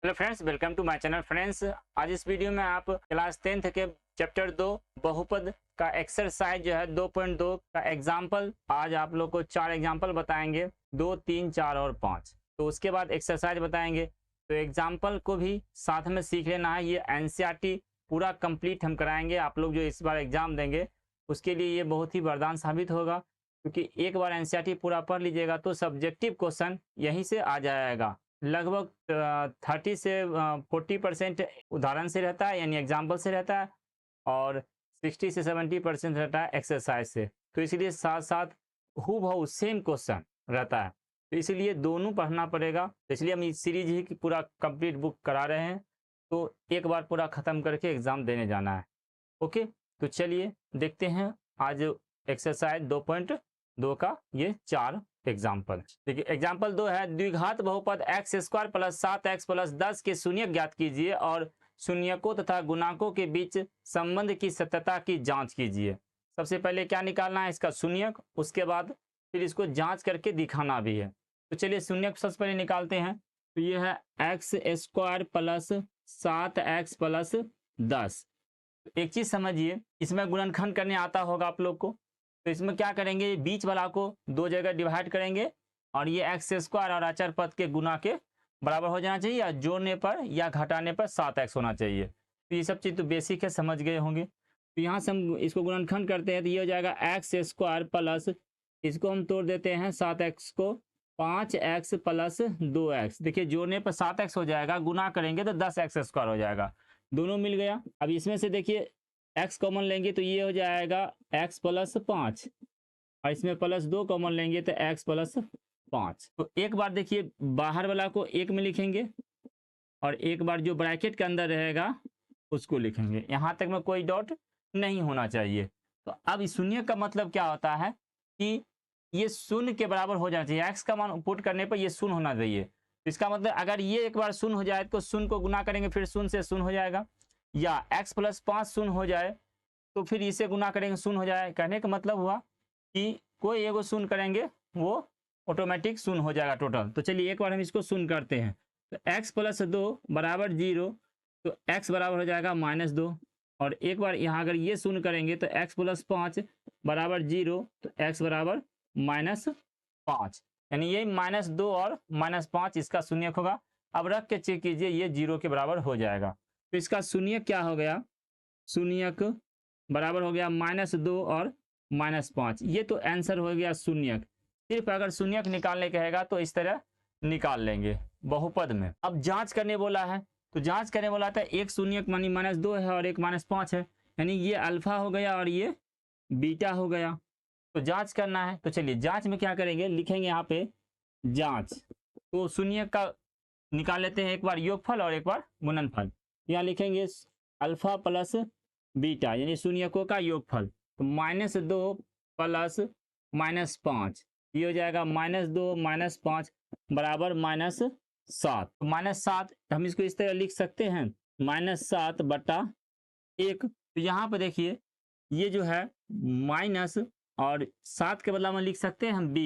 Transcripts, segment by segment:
Hello friends, welcome to my channel. Friends, आज इस video में आप क्लास 10th के चैप्टर 2 बहुपद का एक्सरसाइज जो है 2.2 का एग्जाम्पल, आज आप लोग को 4 एग्जाम्पल बताएंगे, 2, 3, 4 और 5। तो उसके बाद एक्सरसाइज बताएंगे। तो एग्जाम्पल को भी साथ में सीख लेना है। ये एनसीईआरटी पूरा कंप्लीट हम कराएंगे। आप लोग जो इस बार एग्जाम देंगे उसके लिए ये बहुत ही वरदान साबित होगा, क्योंकि एक बार एनसीईआरटी पूरा पढ़ लीजिएगा तो सब्जेक्टिव क्वेश्चन यहीं से आ जाएगा। लगभग 30 से 40% उदाहरण से रहता है, यानी एग्जाम्पल से रहता है, और 60 से 70% रहता है एक्सरसाइज से। तो इसलिए साथ साथ हूबहू सेम क्वेश्चन रहता है, तो इसलिए दोनों पढ़ना पड़ेगा। तो इसलिए हम इस सीरीज ही की पूरा कंप्लीट बुक करा रहे हैं, तो एक बार पूरा ख़त्म करके एग्ज़ाम देने जाना है। ओके, तो चलिए देखते हैं आज एक्सरसाइज 2.2 का ये 4 एग्जाम्पल। देखिए, एग्जाम्पल 2 है, द्विघात बहुपद x square plus 7x plus 10 के शून्यक ज्ञात कीजिए और शून्यकों तथा गुणाकों के बीच संबंध की सत्यता की जांच कीजिए। सबसे पहले क्या निकालना है? इसका शून्यक, उसके बाद फिर इसको जांच करके दिखाना भी है। तो चलिए शून्यक सबसे पहले निकालते हैं। तो ये है x square plus 7x plus 10। एक चीज समझिए, इसमें गुणनखंड करने आता होगा आप लोग को। तो इसमें क्या करेंगे, बीच वाला को दो जगह डिवाइड करेंगे और ये एक्स स्क्वायर और अचर पद के गुना के बराबर हो जाना चाहिए, या जोड़ने पर या घटाने पर 7x होना चाहिए। तो ये सब चीज़ तो बेसिक है, समझ गए होंगे। तो यहाँ से हम इसको गुणनखंड करते हैं तो ये हो जाएगा एक्स स्क्वायर प्लस, इसको हम तोड़ देते हैं 7x को, 5x प्लस 2x। देखिए जोड़ने पर 7x हो जाएगा, गुना करेंगे तो 10x स्क्वायर हो जाएगा, दोनों मिल गया। अब इसमें से देखिए x कॉमन लेंगे तो ये हो जाएगा x प्लस 5, और इसमें प्लस 2 कॉमन लेंगे तो x प्लस 5। तो एक बार देखिए बाहर वाला को एक में लिखेंगे और एक बार जो ब्रैकेट के अंदर रहेगा उसको लिखेंगे। यहाँ तक में कोई डॉट नहीं होना चाहिए। तो अब इस शून्य का मतलब क्या होता है कि ये शून्य के बराबर हो जाना चाहिए। x का मान पुट करने पर ये शून्य होना चाहिए। तो इसका मतलब अगर ये एक बार शून्य हो जाए तो शून्य को गुना करेंगे, फिर शून्य से शून्य हो जाएगा, या x प्लस 5 शून्य हो जाए तो फिर इसे गुना करेंगे, शून्य हो जाए। कहने का मतलब हुआ कि कोई एगो शून्य करेंगे वो ऑटोमेटिक शून्य हो जाएगा टोटल। तो चलिए एक बार हम इसको शून्य करते हैं। तो x प्लस 2 बराबर 0, तो x बराबर हो जाएगा -2। और एक बार यहाँ अगर ये शून्य करेंगे तो x प्लस 5 बराबर 0, तो x बराबर -5, यानी ये -2 और -5 इसका शून्यक होगा। अब रख के चेक कीजिए, ये 0 के बराबर हो जाएगा। तो इसका शून्यक क्या हो गया? शून्यक बराबर हो गया -2 और -5। ये तो आंसर हो गया शून्यक। सिर्फ अगर शून्यक निकालने कहेगा तो इस तरह निकाल लेंगे बहुपद में। अब जांच करने बोला है, तो जांच करने बोला था, एक शून्यक मानी -2 है और एक -5 है, यानी ये अल्फा हो गया और ये बीटा हो गया। तो जांच करना है। तो चलिए जांच में क्या करेंगे, लिखेंगे यहाँ पे जांच। तो शून्यक का निकाल लेते हैं, एक बार योगफल और एक बार गुणनफल। यहाँ लिखेंगे अल्फा प्लस बीटा, यानी शून्यकों का योगफल। तो -2 प्लस -5, ये हो जाएगा -2 -5 बराबर -7। तो -7 हम इसको इस तरह लिख सकते हैं, -7 बटा 1। तो यहाँ पर देखिए ये जो है माइनस और 7 के बदला में लिख सकते हैं हम b,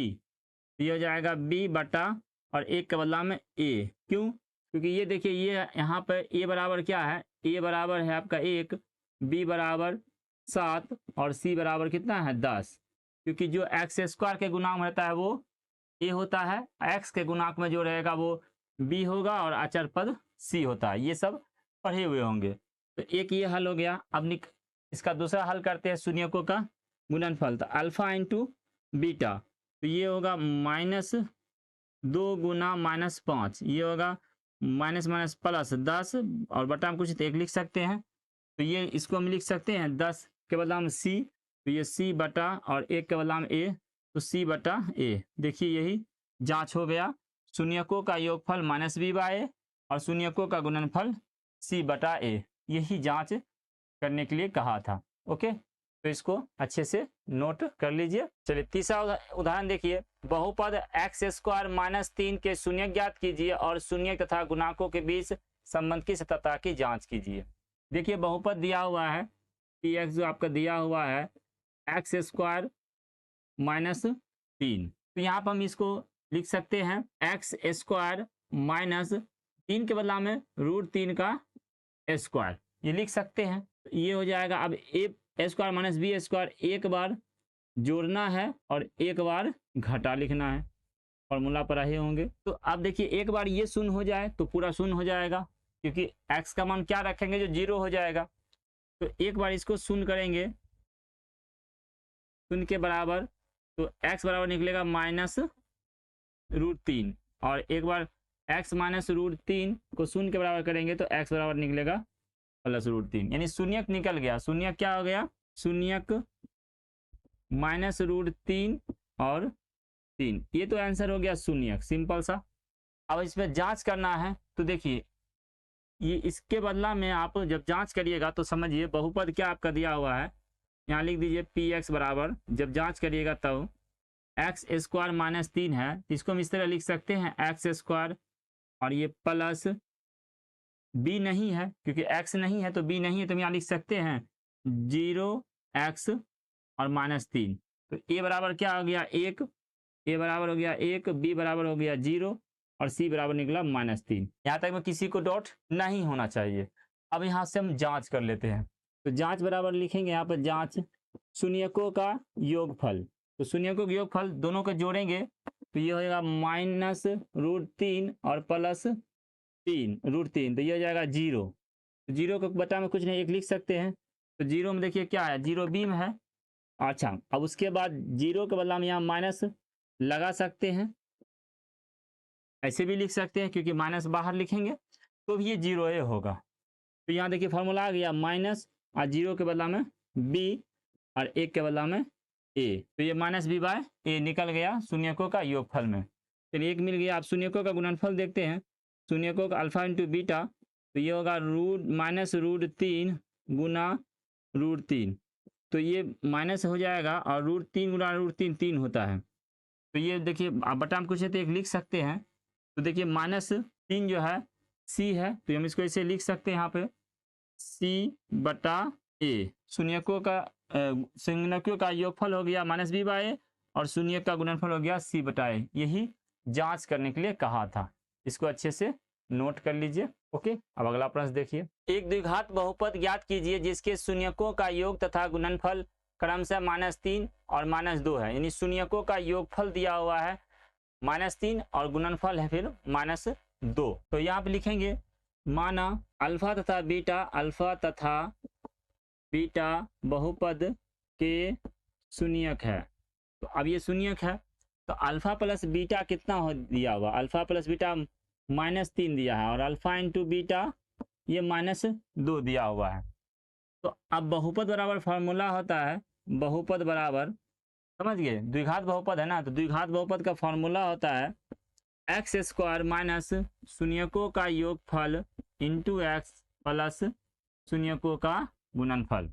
ये हो जाएगा b बटा और 1 के बदला में a। क्यों? क्योंकि ये देखिए ये यहाँ पर a बराबर क्या है, a बराबर है आपका 1, b बराबर 7 और c बराबर कितना है 10। क्योंकि जो एक्स स्क्वायर के गुणांक रहता है वो a होता है, x के गुणांक में जो रहेगा वो b होगा और अचर पद c होता है। ये सब पढ़े हुए होंगे। तो एक ये हल हो गया। अब इसका दूसरा हल करते हैं शून्यकों का गुणनफल। तो अल्फा इंटू बीटा, तो ये होगा -2 गुना -5, ये होगा माइनस माइनस प्लस 10 और बटा में कुछ एक लिख सकते हैं। तो ये इसको हम लिख सकते हैं 10 के बदला में c, तो ये c बटा और 1 के बदला में a, तो c बटा a। देखिए यही जांच हो गया। शून्यकों का योगफल -b/a और शून्यकों का गुणनफल c बटा a, यही जांच करने के लिए कहा था। ओके, तो इसको अच्छे से नोट कर लीजिए। चलिए तीसरा उदाहरण देखिए, बहुपद एक्स स्क्वायर -3 के शून्यक ज्ञात कीजिए और शून्यक तथा गुणाकों के बीच संबंध की सत्यता की जांच कीजिए। देखिए बहुपद दिया हुआ है, पी एक्स जो आपका दिया हुआ है एक्स स्क्वायर -3, तो यहाँ पर हम इसको लिख सकते हैं एक्स स्क्वायर 3 के बदला में √3 का स्क्वायर ये लिख सकते हैं। ये हो जाएगा। अब ए स्क्वायर माइनस बी स्क्वायर एक बार जोड़ना है और एक बार घटा लिखना है, फॉर्मूला पर रहे होंगे। तो अब देखिए एक बार ये शून्य हो जाए तो पूरा शून्य हो जाएगा, क्योंकि x का मान क्या रखेंगे जो 0 हो जाएगा। तो एक बार इसको शून्य करेंगे, शून्य के बराबर, तो x बराबर निकलेगा -√3, और एक बार x माइनस √3 को शून्य के बराबर करेंगे तो x बराबर निकलेगा +√3, यानी शून्यक निकल गया। शून्यक क्या हो गया? शून्यक -√3 और 3, ये तो आंसर हो गया शून्यक, सिंपल सा। अब इसमें जांच करना है तो देखिए ये इसके बदला में आप जब जांच करिएगा तो समझिए बहुपद क्या आपका दिया हुआ है, यहाँ लिख दीजिए px बराबर, जब जांच करिएगा तब एक्स स्क्वायर माइनस 3 है, इसको हम इस तरह लिख सकते हैं एक्स स्क्वायर, और ये प्लस b नहीं है क्योंकि x नहीं है तो b नहीं है, तो हम यहाँ लिख सकते हैं 0x और -3। तो a बराबर क्या हो गया 1, a बराबर हो गया 1, b बराबर हो गया 0 और c बराबर निकला -3। यहाँ तक में किसी को डाउट नहीं होना चाहिए। अब यहाँ से हम जांच कर लेते हैं। तो जांच बराबर लिखेंगे यहाँ पर जांच शून्यकों का योगफल। तो शून्यकों का योगफल दोनों को जोड़ेंगे तो ये हो जाएगा -√3 और +3 √3, तो ये हो जाएगा 0। तो 0 को बटा में कुछ नहीं, एक लिख सकते हैं। तो 0 में देखिए क्या है, 0 b में है। अच्छा, अब उसके बाद 0 के बदला में यहाँ माइनस लगा सकते हैं, ऐसे भी लिख सकते हैं क्योंकि माइनस बाहर लिखेंगे तो भी ये 0 होगा। तो यहाँ देखिए फॉर्मूला आ गया माइनस, और 0 के बदला में b और 1 के बदला में a, तो ये -b/a निकल गया शून्यकों का योगफल में। चलिए एक मिल गया। आप शून्यकों का गुणनफल देखते हैं, शून्यकों का अल्फा इंटू बीटा, तो ये होगा -√3 गुना √3, तो ये माइनस हो जाएगा, और √3 गुना √3 3 होता है। तो ये देखिए आप बटा में कुछ है तो एक लिख सकते हैं। तो देखिए -3 जो है c है, तो हम इसको ऐसे लिख सकते हैं यहाँ पे c/a। शून्यकों का योगफल हो गया -b/a और शून्य का गुणनफल हो गया c/a। यही जांच करने के लिए कहा था, इसको अच्छे से नोट कर लीजिए। ओके, अब अगला प्रश्न देखिए। एक द्विघात बहुपद ज्ञात कीजिए जिसके शून्यकों का योग तथा गुणनफल क्रमशः -3 और -2 है, यानी शून्यकों का योगफल दिया हुआ है -3 और गुणनफल है फिर -2। तो यहाँ पे लिखेंगे माना अल्फा तथा बीटा बहुपद के शून्यक है। तो अब ये शून्यक है तो अल्फा प्लस बीटा कितना हो दिया हुआ, अल्फा प्लस बीटा -3 दिया है, और अल्फा इंटू बीटा ये -2 दिया हुआ है। तो अब बहुपद बराबर फॉर्मूला होता है, बहुपद बराबर, समझ गए, द्विघात बहुपद है ना, तो द्विघात बहुपद का फॉर्मूला होता है एक्स स्क्वायर माइनस शून्यकों का योगफल इंटू एक्स प्लस शून्यकों का गुणनफल।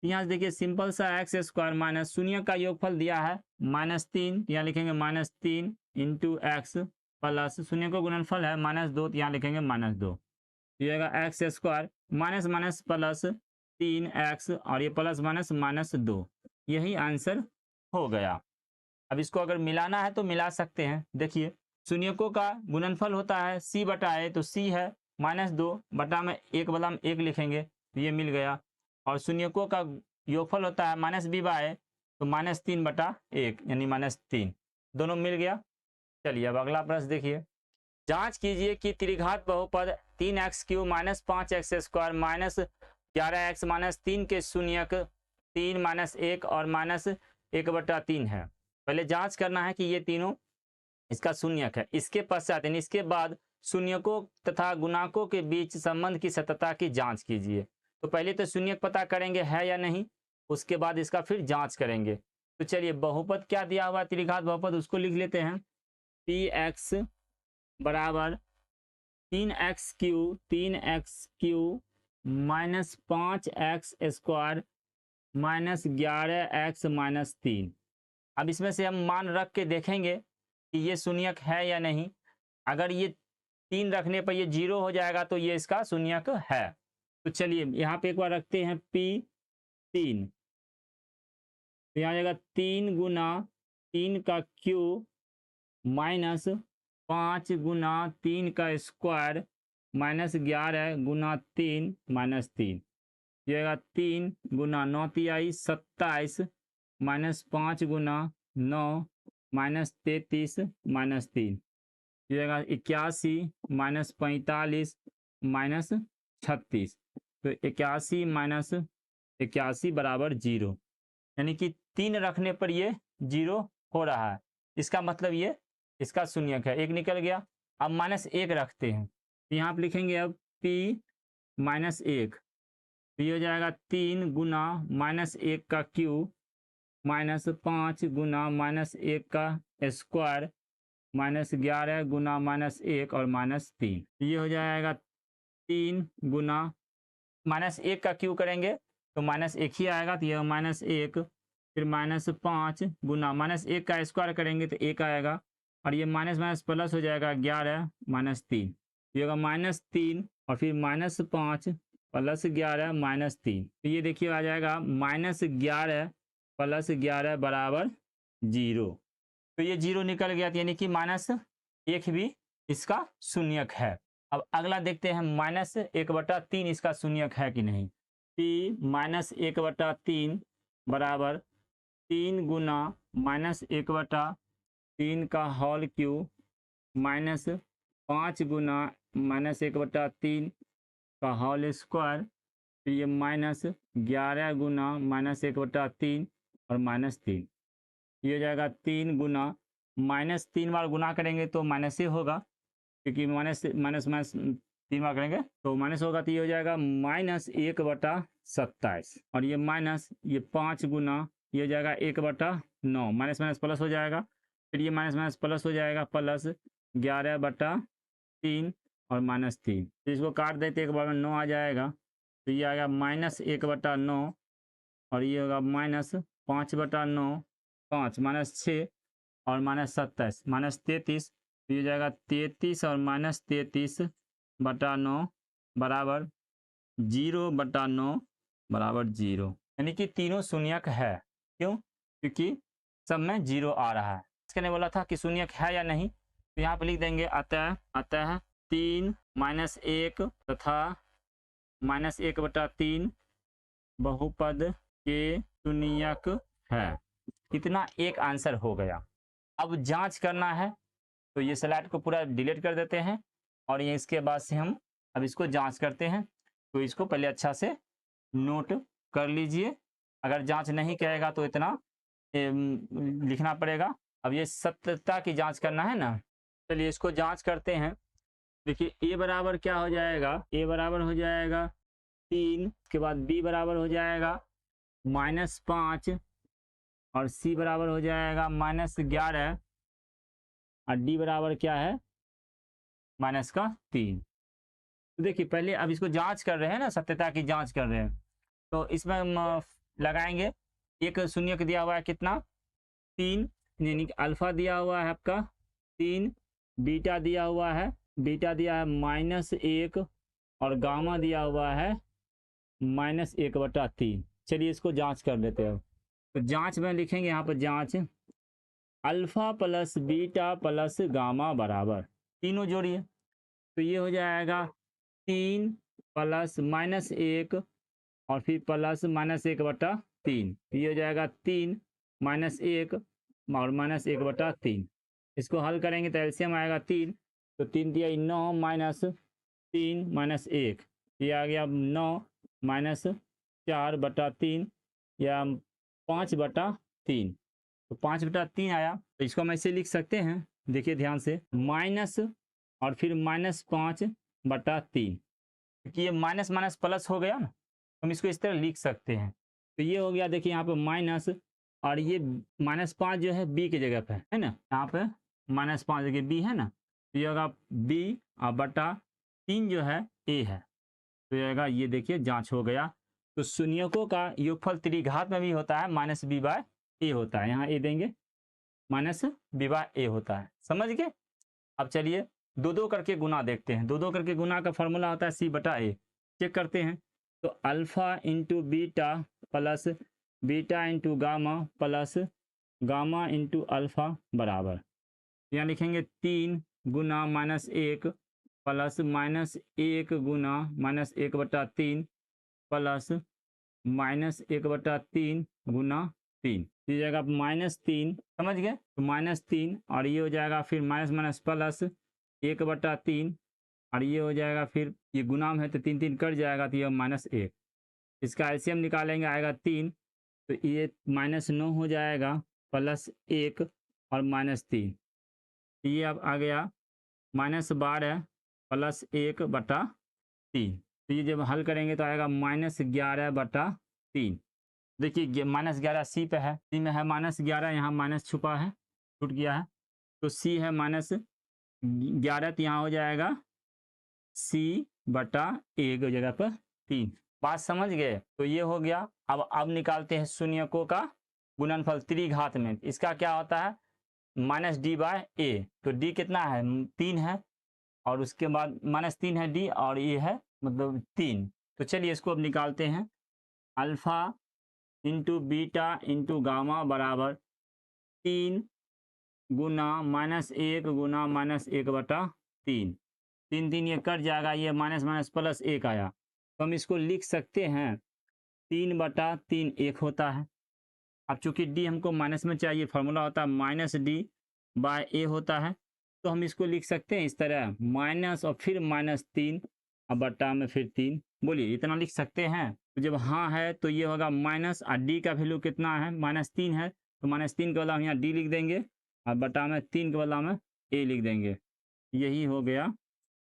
यहाँ से देखिए सिंपल सा एक्स स्क्वायर माइनस शून्य का योगफल दिया है -3, यहाँ लिखेंगे -3 इंटू एक्स प्लस शून्य का गुणनफल है -2, यहाँ लिखेंगे -2। ये होगा x square minus minus plus 3x और ये प्लस माइनस -2, यही आंसर हो गया। अब इसको अगर मिलाना है तो मिला सकते हैं। देखिए शून्यकों का गुणनफल होता है c/a, तो c है -2 बटा में 1 बदला में 1 लिखेंगे तो ये मिल गया, और शून्यकों का योगफल होता है -b/a, तो -3/1 यानी -3, दोनों मिल गया। चलिए अब अगला प्रश्न देखिए। जांच कीजिए कि त्रिघात बहुपद 3x³ - 5x² - 11x - 3 के शून्यक 3 - 1 और -1/3 है। पहले जांच करना है कि ये तीनों इसका शून्यक है। इसके पश्चात यानी इसके बाद शून्यकों तथा गुणाकों के बीच संबंध की सत्यता की जांच कीजिए। तो पहले तो शून्यक पता करेंगे है या नहीं, उसके बाद इसका फिर जांच करेंगे। तो चलिए बहुपद क्या दिया हुआ त्रिघात बहुपद उसको लिख लेते हैं। px बराबर 3x³ - 5x² - 11x - 3। अब इसमें से हम मान रख के देखेंगे कि ये शून्यक है या नहीं। अगर ये 3 रखने पर ये 0 हो जाएगा तो ये इसका शून्यक है। तो चलिए यहाँ पे एक बार रखते हैं p3, तो यहाँ जाएगा 3 गुना 3 का क्यूब माइनस 5 गुना 3 का स्क्वायर -11 गुना 3 -3, ये आएगा 3 गुना 9 तिहाई 27 -5 गुना 9 -33 -3, ये आएगा 81 -45 -36, तो 81 माइनस 81 बराबर 0, यानी कि 3 रखने पर ये 0 हो रहा है। इसका मतलब ये इसका शून्यक है, एक निकल गया। अब -1 रखते हैं, तो यहाँ पर लिखेंगे अब p -1, तो ये हो जाएगा 3 गुना -1 का क्यूब -5 गुना -1 का स्क्वायर -11 गुना -1 और -3, ये हो जाएगा 3 गुना -1 का क्यूब करेंगे तो -1 ही आएगा, तो यह -1, फिर -5 गुना -1 का स्क्वायर करेंगे तो 1 आएगा, और ये माइनस माइनस प्लस हो जाएगा 11 -3, ये होगा -3 और फिर -5 प्लस 11 -3, तो ये देखिए आ जाएगा -11 प्लस 11 बराबर 0, तो ये 0 निकल गया, यानी कि -1 भी इसका शून्यक है। अब अगला देखते हैं -1/3 इसका शून्यक है कि नहीं। p -1/3 बराबर 3 गुना -1/3 का होल क्यूब -5 गुना -1/3 का होल स्क्वायर, फिर ये -11 गुना -1/3 और -3, ये हो जाएगा 3 गुना -3 बार गुना करेंगे तो माइनस ही होगा, क्योंकि माइनस माइनस माइनस 3 बार करेंगे तो माइनस होगा, तो ये हो जाएगा -1/27, और ये माइनस ये 5 गुना ये हो जाएगा 1/9, माइनस माइनस प्लस हो जाएगा, फिर ये माइनस माइनस प्लस हो जाएगा प्लस 11/3 और -3, तो इसको काट देते एक बार में 9 आ जाएगा, तो ये आएगा -1/9 और ये होगा -5/9, 5 -6 और -27 -33, तो ये जाएगा 33 और -33/9 बराबर 0/9 बराबर 0, यानी कि तीनों शून्यक है। क्यों? क्योंकि सब में 0 आ रहा है। इसके बोला था कि शून्यक है या नहीं, तो यहाँ पे लिख देंगे अतः 3 -1 तथा -1/3 बहुपद के शून्यक है। इतना एक आंसर हो गया। अब जांच करना है, तो ये स्लाइड को पूरा डिलीट कर देते हैं और ये इसके बाद से हम अब इसको जांच करते हैं। तो इसको पहले अच्छा से नोट कर लीजिए, अगर जांच नहीं करेगा तो इतना लिखना पड़ेगा। अब ये सत्यता की जांच करना है ना, चलिए इसको जांच करते हैं। देखिए ए बराबर क्या हो जाएगा, ए बराबर हो जाएगा 3, उसके बाद बी बराबर हो जाएगा -5 और सी बराबर हो जाएगा -11 और डी बराबर क्या है -3। तो देखिए पहले अब इसको जांच कर रहे हैं ना, सत्यता की जांच कर रहे हैं, तो इसमें हम लगाएंगे। एक शून्यक दिया हुआ है कितना 3, यानी कि अल्फा दिया हुआ है आपका 3, बीटा दिया हुआ है -1 और गामा दिया हुआ है -1/3। चलिए इसको जांच कर लेते हैं। तो जांच में लिखेंगे यहाँ पर जांच alpha plus beta plus gamma बराबर, तीनों जोड़िए, तो ये हो जाएगा 3 प्लस -1 और फिर प्लस -1/3, ये हो जाएगा 3 -1 और -1/3। इसको हल करेंगे तो एलसीएम आएगा 3, तो 3 दिया 9 -3 -1, ये आ गया 9 -4/3 या 5/3, तो 5/3 आया। तो इसको हम ऐसे लिख सकते हैं, देखिए ध्यान से, माइनस और फिर -5/3, क्योंकि ये माइनस माइनस प्लस हो गया ना, हम इसको इस तरह लिख सकते हैं। तो ये हो गया, देखिए यहाँ पे माइनस और ये -5 जो है बी की जगह पे है ना, यहाँ पे -5 जगह बी है ना, तो ये होगा बी और बटा 3 जो है ए है, तो ये होगा, ये देखिए जांच हो गया। तो शून्यकों का योगफल त्रिघात में भी होता है -b/a होता है, यहाँ ए देंगे -b/a होता है, समझ गए। अब चलिए 2-2 करके गुना देखते हैं। 2-2 करके गुना का फॉर्मूला होता है c/a, चेक करते हैं। तो alpha into beta plus beta into gamma plus gamma into alpha बराबर, यहाँ लिखेंगे 3 गुना -1 प्लस -1 गुना -1/3 प्लस -1/3 गुना 3, ये जाएगा -3, समझ गए। तो -3 और ये हो जाएगा फिर माइनस माइनस प्लस 1/3 और ये हो जाएगा फिर ये गुणाम है तो 3 3 कट जाएगा तो ये -1। इसका एलसीएम निकालेंगे आएगा 3, तो ये -9 हो जाएगा +1 और -3, ये अब आ गया -12 + 1/3। तो ये जब हल करेंगे तो आएगा -11/3। देखिए -11 सी पे है, सी में है -11, यहाँ माइनस छुपा है, छूट गया है, तो सी है -11, तो यहाँ हो जाएगा c/1 की जगह पर 3। बात समझ गए। तो ये हो गया। अब निकालते हैं शून्यकों का गुणनफल त्रिघात में। इसका क्या होता है -d/a, तो d कितना है 3 है और उसके बाद -3 है d और ये है मतलब 3। तो चलिए इसको अब निकालते हैं। Alpha into beta into gamma बराबर 3 गुना -1 गुना -1/3। 3 3 ये कट जाएगा, ये माइनस माइनस प्लस 1 आया, तो हम इसको लिख सकते हैं 3/3 1 होता है। अब चूंकि d हमको माइनस में चाहिए, फार्मूला होता है -d/a होता है, तो हम इसको लिख सकते हैं इस तरह माइनस और फिर -3 और बट्टा में फिर 3। बोलिए इतना लिख सकते हैं। तो जब हाँ है तो ये होगा माइनस, और d का वैल्यू कितना है -3 है, तो -3 के बदला हम यहाँ d लिख देंगे और बट्टा में 3 के बदला में a लिख देंगे। यही हो गया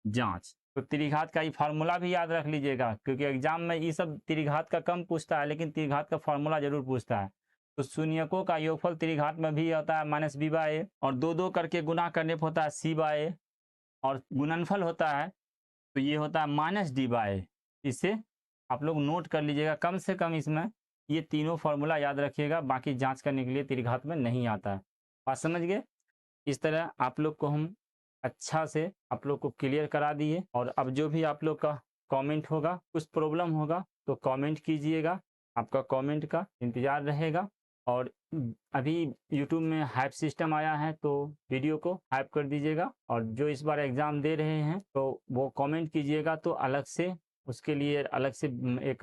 जांच। तो त्रिघात का ये फार्मूला भी याद रख लीजिएगा, क्योंकि एग्जाम में ये सब त्रिघात का कम पूछता है, लेकिन त्रिघात का फार्मूला जरूर पूछता है। तो शून्यकों का योगफल त्रिघात में भी होता है -b/a, और 2 करके गुना करने पर होता है c/a, और गुणनफल होता है तो ये होता है -d/a। इसे आप लोग नोट कर लीजिएगा, कम से कम इसमें ये तीनों फार्मूला याद रखिएगा, बाकी जांच करने के लिए त्रिघात में नहीं आता है। बात समझ गए। इस तरह आप लोग को हम अच्छा से आप लोग को क्लियर करा दिए। और अब जो भी आप लोग का कमेंट होगा, कुछ प्रॉब्लम होगा तो कमेंट कीजिएगा, आपका कमेंट का इंतज़ार रहेगा। और अभी YouTube में हाइप सिस्टम आया है, तो वीडियो को हाइप कर दीजिएगा। और जो इस बार एग्ज़ाम दे रहे हैं तो वो कमेंट कीजिएगा, तो अलग से उसके लिए अलग से एक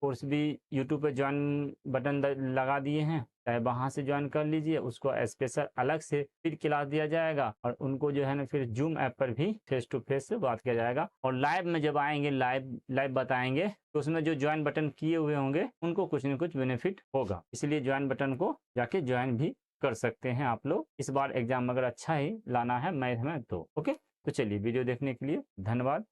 कोर्स भी YouTube पे ज्वाइन बटन लगा दिए हैं, चाहे वहाँ से ज्वाइन कर लीजिए। उसको स्पेशल अलग से फिर क्लास दिया जाएगा, और उनको जो है ना फिर जूम ऐप पर भी फेस टू फेस से बात किया जाएगा। और लाइव में जब आएंगे लाइव बताएंगे, तो उसमें जो ज्वाइन बटन किए हुए होंगे उनको कुछ न कुछ बेनिफिट होगा, इसलिए ज्वाइन बटन को जाके ज्वाइन भी कर सकते हैं आप लोग। इस बार एग्जाम अगर अच्छा ही लाना है मैथ में तो ओके। तो चलिए वीडियो देखने के लिए धन्यवाद।